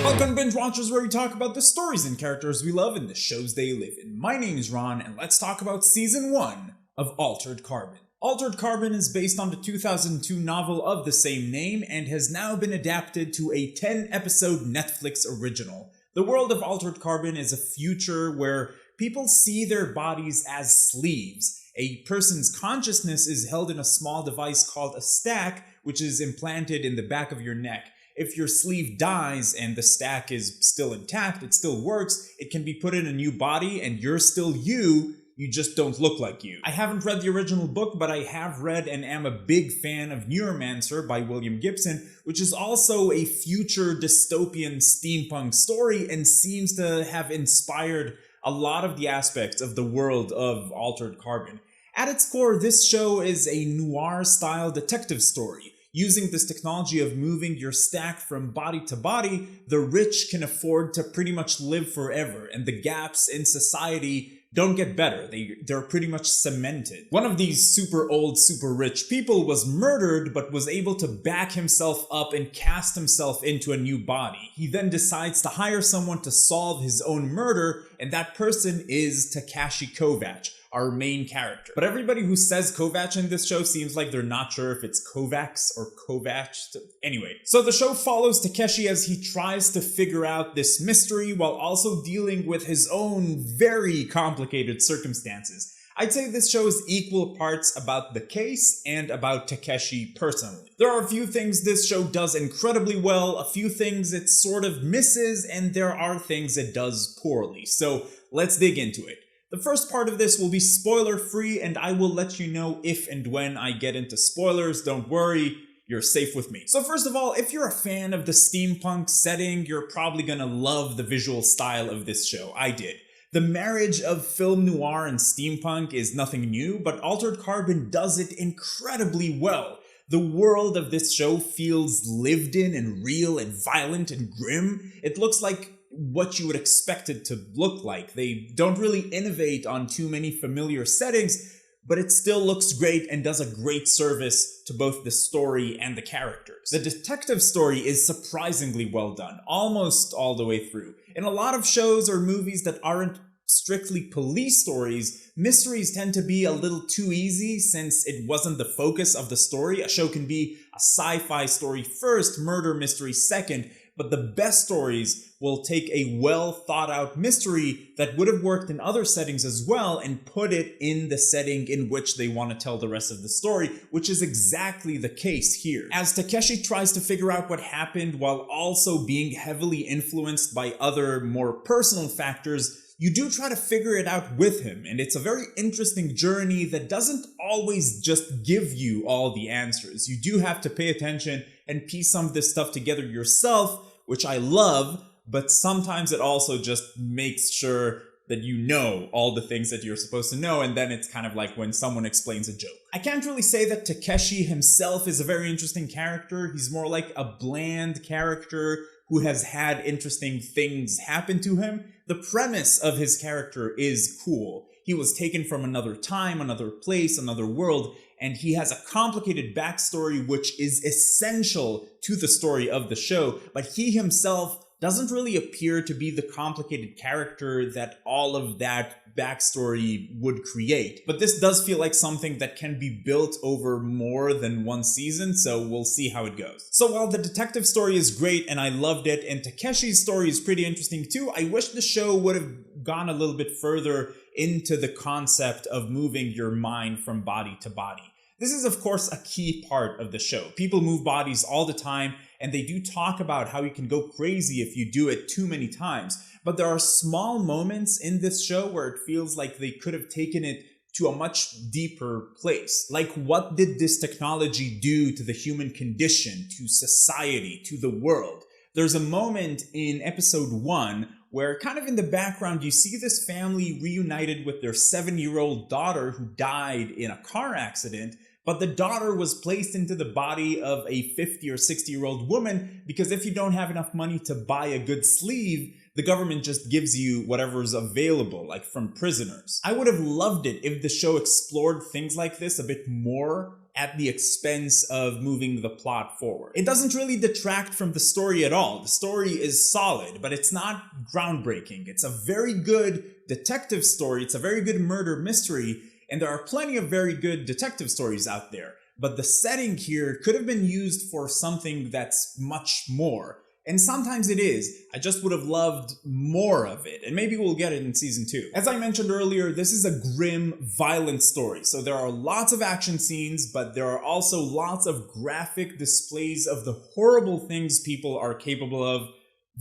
Welcome Binge Watchers, where we talk about the stories and characters we love and the shows they live in. My name is Ron, and let's talk about Season 1 of Altered Carbon. Altered Carbon is based on the 2002 novel of the same name and has now been adapted to a 10-episode Netflix original. The world of Altered Carbon is a future where people see their bodies as sleeves. A person's consciousness is held in a small device called a stack, which is implanted in the back of your neck. If your sleeve dies and the stack is still intact, it still works, it can be put in a new body and you're still you just don't look like you. I haven't read the original book, but I have read and am a big fan of Neuromancer by William Gibson, which is also a future dystopian steampunk story and seems to have inspired a lot of the aspects of the world of Altered Carbon. At its core, this show is a noir-style detective story. Using this technology of moving your stack from body to body, the rich can afford to pretty much live forever, and the gaps in society don't get better. They're pretty much cemented. One of these super old, super rich people was murdered, but was able to back himself up and cast himself into a new body. He then decides to hire someone to solve his own murder, and that person is Takeshi Kovacs, our main character. But everybody who says Kovacs in this show seems like they're not sure if it's Kovacs or Kovacs. Anyway, so the show follows Takeshi as he tries to figure out this mystery while also dealing with his own very complicated circumstances. I'd say this show is equal parts about the case and about Takeshi personally. There are a few things this show does incredibly well, a few things it sort of misses, and there are things it does poorly. So let's dig into it. The first part of this will be spoiler-free, and I will let you know if and when I get into spoilers. Don't worry, you're safe with me. So first of all, if you're a fan of the steampunk setting, you're probably gonna love the visual style of this show. I did. The marriage of film noir and steampunk is nothing new, but Altered Carbon does it incredibly well. The world of this show feels lived in and real and violent and grim. It looks like what you would expect it to look like. They don't really innovate on too many familiar settings, but it still looks great and does a great service to both the story and the characters. The detective story is surprisingly well done, almost all the way through. In a lot of shows or movies that aren't strictly police stories, mysteries tend to be a little too easy since it wasn't the focus of the story. A show can be a sci-fi story first, murder mystery second, but the best stories will take a well thought out mystery that would have worked in other settings as well and put it in the setting in which they want to tell the rest of the story, which is exactly the case here. As Takeshi tries to figure out what happened while also being heavily influenced by other more personal factors, you do try to figure it out with him, and it's a very interesting journey that doesn't always just give you all the answers. You do have to pay attention and piece some of this stuff together yourself, which I love, but sometimes it also just makes sure that you know all the things that you're supposed to know, and then it's kind of like when someone explains a joke. I can't really say that Takeshi himself is a very interesting character. He's more like a bland character who has had interesting things happen to him. The premise of his character is cool. He was taken from another time, another place, another world, and he has a complicated backstory which is essential to the story of the show, but he himself doesn't really appear to be the complicated character that all of that backstory would create. But this does feel like something that can be built over more than one season, so we'll see how it goes. So while the detective story is great and I loved it, and Takeshi's story is pretty interesting too, I wish the show would have gone a little bit further into the concept of moving your mind from body to body. This is, of course, a key part of the show. People move bodies all the time, and they do talk about how you can go crazy if you do it too many times. But there are small moments in this show where it feels like they could have taken it to a much deeper place. Like, what did this technology do to the human condition, to society, to the world? There's a moment in episode 1 where kind of in the background you see this family reunited with their 7-year-old daughter who died in a car accident, but the daughter was placed into the body of a 50 or 60-year-old woman because if you don't have enough money to buy a good sleeve, the government just gives you whatever's available, like from prisoners. I would have loved it if the show explored things like this a bit more, at the expense of moving the plot forward. It doesn't really detract from the story at all. The story is solid, but it's not groundbreaking. It's a very good detective story. It's a very good murder mystery, and there are plenty of very good detective stories out there. But the setting here could have been used for something that's much more. And sometimes it is. I just would have loved more of it, and maybe we'll get it in season 2. As I mentioned earlier, this is a grim, violent story, so there are lots of action scenes, but there are also lots of graphic displays of the horrible things people are capable of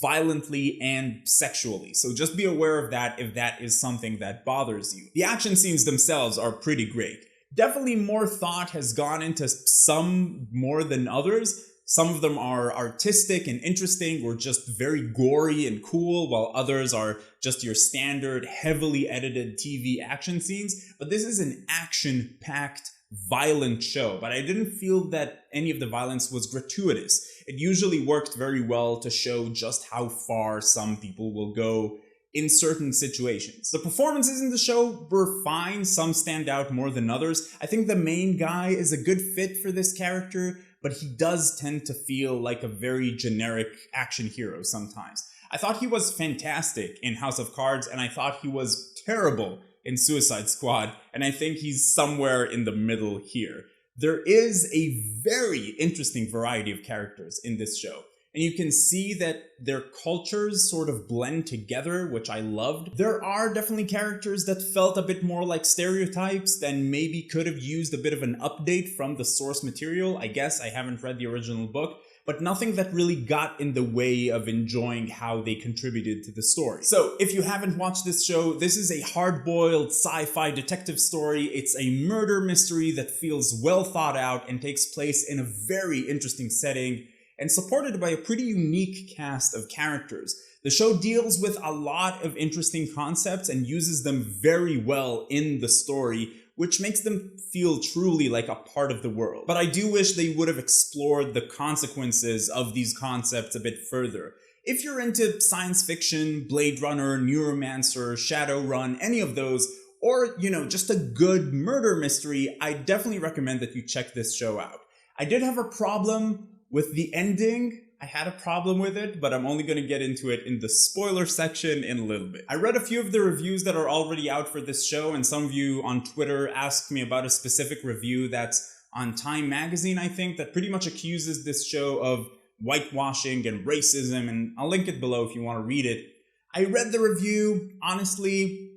violently and sexually. So just be aware of that if that is something that bothers you. The action scenes themselves are pretty great. Definitely more thought has gone into some more than others. Some of them are artistic and interesting or just very gory and cool, while others are just your standard heavily edited TV action scenes. But this is an action-packed, violent show, but I didn't feel that any of the violence was gratuitous. It usually worked very well to show just how far some people will go in certain situations. The performances in the show were fine, some stand out more than others. I think the main guy is a good fit for this character, but he does tend to feel like a very generic action hero sometimes. I thought he was fantastic in House of Cards, and I thought he was terrible in Suicide Squad, and I think he's somewhere in the middle here. There is a very interesting variety of characters in this show, and you can see that their cultures sort of blend together, which I loved. There are definitely characters that felt a bit more like stereotypes than maybe could have used a bit of an update from the source material. I guess I haven't read the original book, but nothing that really got in the way of enjoying how they contributed to the story. So if you haven't watched this show, this is a hard-boiled sci-fi detective story. It's a murder mystery that feels well thought out and takes place in a very interesting setting, and supported by a pretty unique cast of characters. The show deals with a lot of interesting concepts and uses them very well in the story, which makes them feel truly like a part of the world. But I do wish they would have explored the consequences of these concepts a bit further. If you're into science fiction, Blade Runner, Neuromancer, Shadowrun, any of those, or, just a good murder mystery, I definitely recommend that you check this show out. I did have a problem with the ending. I had a problem with it, but I'm only going to get into it in the spoiler section in a little bit. I read a few of the reviews that are already out for this show, and some of you on Twitter asked me about a specific review that's on Time magazine, I think, that pretty much accuses this show of whitewashing and racism, and I'll link it below if you want to read it. I read the review. Honestly,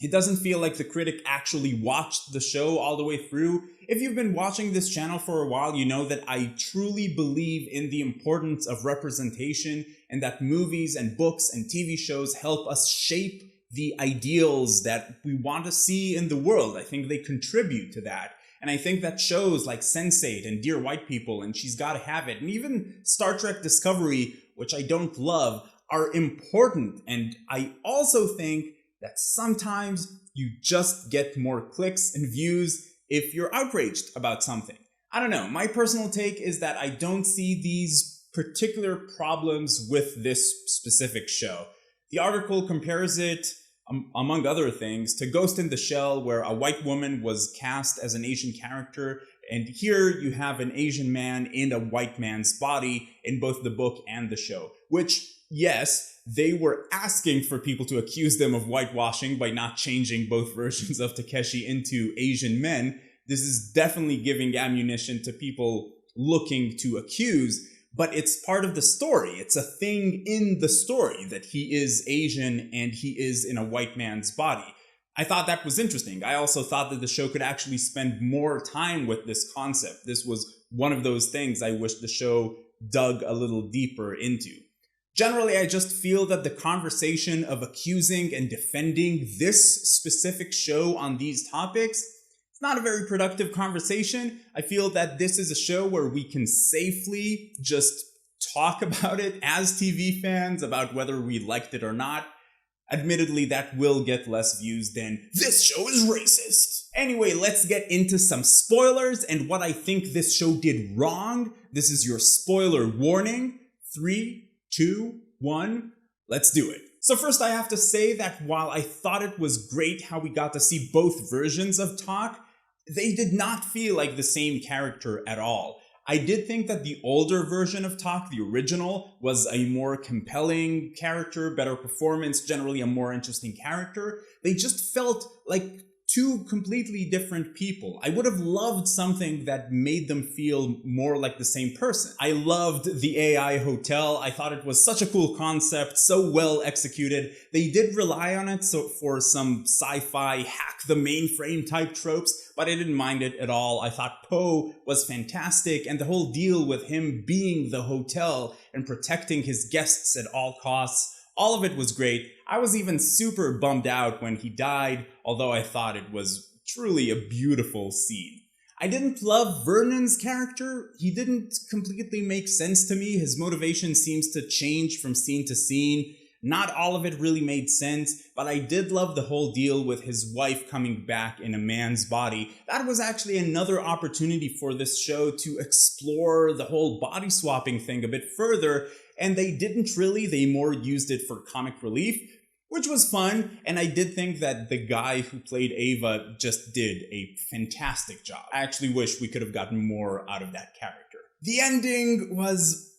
it doesn't feel like the critic actually watched the show all the way through. If you've been watching this channel for a while, you know that I truly believe in the importance of representation and that movies and books and TV shows help us shape the ideals that we want to see in the world. I think they contribute to that. And I think that shows like Sense8 and Dear White People and She's Gotta Have It, and even Star Trek Discovery, which I don't love, are important. And I also think that sometimes you just get more clicks and views if you're outraged about something. I don't know, my personal take is that I don't see these particular problems with this specific show. The article compares it, among other things, to Ghost in the Shell, where a white woman was cast as an Asian character, and here you have an Asian man in a white man's body in both the book and the show, which, yes, they were asking for people to accuse them of whitewashing by not changing both versions of Takeshi into Asian men. This is definitely giving ammunition to people looking to accuse, but it's part of the story. It's a thing in the story that he is Asian and he is in a white man's body. I thought that was interesting. I also thought that the show could actually spend more time with this concept. This was one of those things I wish the show dug a little deeper into. Generally, I just feel that the conversation of accusing and defending this specific show on these topics, it's not a very productive conversation. I feel that this is a show where we can safely just talk about it as TV fans, about whether we liked it or not. Admittedly, that will get less views than "this show is racist." Anyway, let's get into some spoilers and what I think this show did wrong. This is your spoiler warning. 3, 2, 1, let's do it. So first I have to say that while I thought it was great how we got to see both versions of Talk, they did not feel like the same character at all. I did think that the older version of Tak, the original, was a more compelling character, better performance, generally a more interesting character. They just felt like two completely different people. I would have loved something that made them feel more like the same person. I loved the AI hotel. I thought it was such a cool concept, so well executed. They did rely on it for some sci-fi hack the mainframe type tropes, but I didn't mind it at all. I thought Poe was fantastic, and the whole deal with him being the hotel and protecting his guests at all costs, all of it was great. I was even super bummed out when he died, although I thought it was truly a beautiful scene. I didn't love Vernon's character. He didn't completely make sense to me. His motivation seems to change from scene to scene. Not all of it really made sense, but I did love the whole deal with his wife coming back in a man's body. That was actually another opportunity for this show to explore the whole body swapping thing a bit further, and they didn't really. They more used it for comic relief, which was fun, and I did think that the guy who played Ava just did a fantastic job. I actually wish we could have gotten more out of that character. The ending was,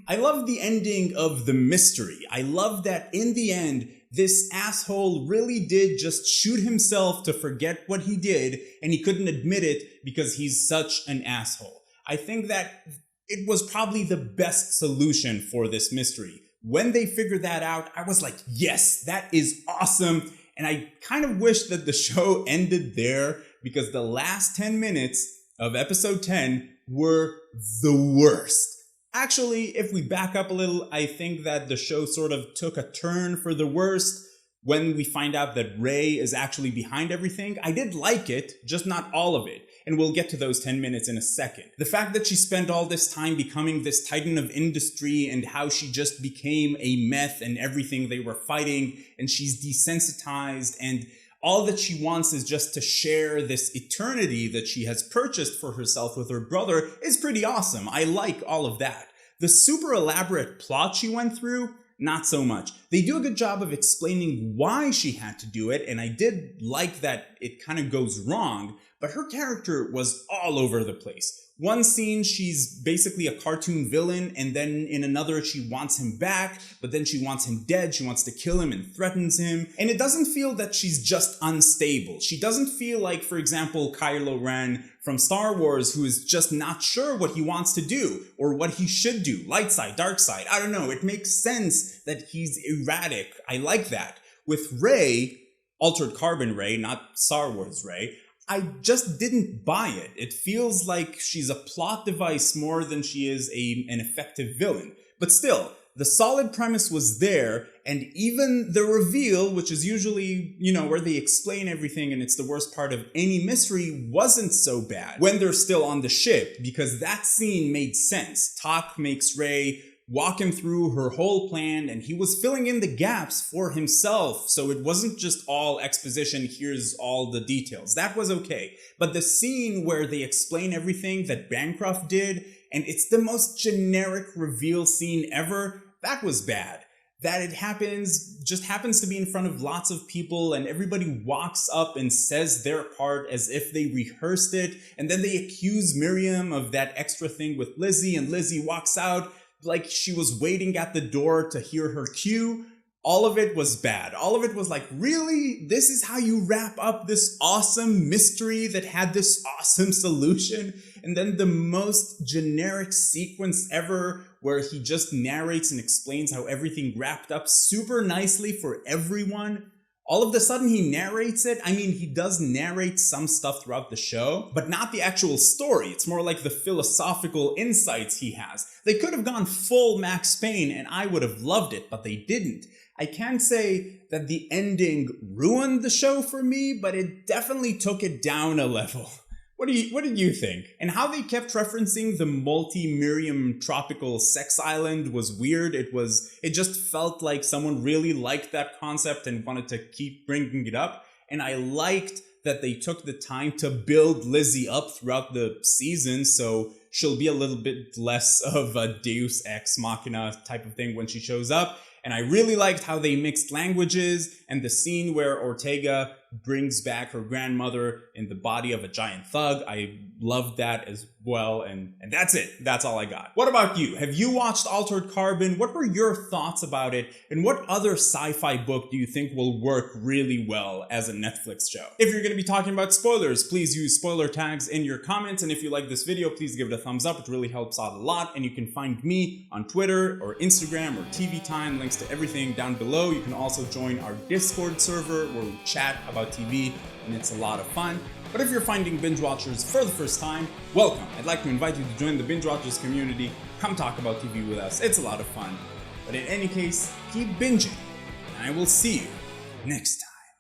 I love the ending of the mystery. I love that in the end, this asshole really did just shoot himself to forget what he did, and he couldn't admit it because he's such an asshole. I think that it was probably the best solution for this mystery. When they figured that out, I was like, yes, that is awesome. And I kind of wish that the show ended there, because the last 10 minutes of episode 10 were the worst. Actually, if we back up a little, I think that the show sort of took a turn for the worst when we find out that Rey is actually behind everything. I did like it, just not all of it. And we'll get to those 10 minutes in a second. The fact that she spent all this time becoming this titan of industry, and how she just became a meth and everything they were fighting, and she's desensitized, and all that she wants is just to share this eternity that she has purchased for herself with her brother, is pretty awesome. I like all of that. The super elaborate plot she went through, not so much. They do a good job of explaining why she had to do it, and I did like that it kind of goes wrong, but her character was all over the place. One scene, she's basically a cartoon villain, and then in another, she wants him back, but then she wants him dead, she wants to kill him and threatens him. And it doesn't feel that she's just unstable. She doesn't feel like, for example, Kylo Ren from Star Wars, who is just not sure what he wants to do, or what he should do, light side, dark side, I don't know. It makes sense that he's erratic. I like that. With Rey, Altered Carbon Rey, not Star Wars Rey, I just didn't buy it. It feels like she's a plot device more than she is an effective villain. But still, the solid premise was there, and even the reveal, which is usually, where they explain everything and it's the worst part of any mystery, wasn't so bad when they're still on the ship, because that scene made sense. Tak makes Rey walk him through her whole plan, and he was filling in the gaps for himself, so it wasn't just all exposition, here's all the details. That was okay. But the scene where they explain everything that Bancroft did, and it's the most generic reveal scene ever, that was bad. That it just happens to be in front of lots of people, and everybody walks up and says their part as if they rehearsed it, and then they accuse Miriam of that extra thing with Lizzie, and Lizzie walks out like she was waiting at the door to hear her cue. All of it was bad. All of it was like, really? This is how you wrap up this awesome mystery that had this awesome solution? And then the most generic sequence ever, where he just narrates and explains how everything wrapped up super nicely for everyone. All of a sudden he narrates it. I mean, he does narrate some stuff throughout the show, but not the actual story. It's more like the philosophical insights he has. They could have gone full Max Payne and I would have loved it, but they didn't. I can't say that the ending ruined the show for me, but it definitely took it down a level. What did you think? And how they kept referencing the multi-Miriam tropical sex island was weird. It just felt like someone really liked that concept and wanted to keep bringing it up. And I liked that they took the time to build Lizzie up throughout the season, so she'll be a little bit less of a Deus Ex Machina type of thing when she shows up. And I really liked how they mixed languages, and the scene where Ortega brings back her grandmother in the body of a giant thug. I loved that as well, and that's it. That's all I got. What about you? Have you watched Altered Carbon? What were your thoughts about it? And what other sci-fi book do you think will work really well as a Netflix show? If you're going to be talking about spoilers, please use spoiler tags in your comments. And if you like this video, please give it a thumbs up. It really helps out a lot. And you can find me on Twitter or Instagram or TV Time. Links to everything down below. You can also join our Discord server where we chat about TV, and it's a lot of fun. But if you're finding Binge Watchers for the first time, welcome. I'd like to invite you to join the Binge Watchers community. Come talk about TV with us. It's a lot of fun. But in any case, keep binging, and I will see you next time.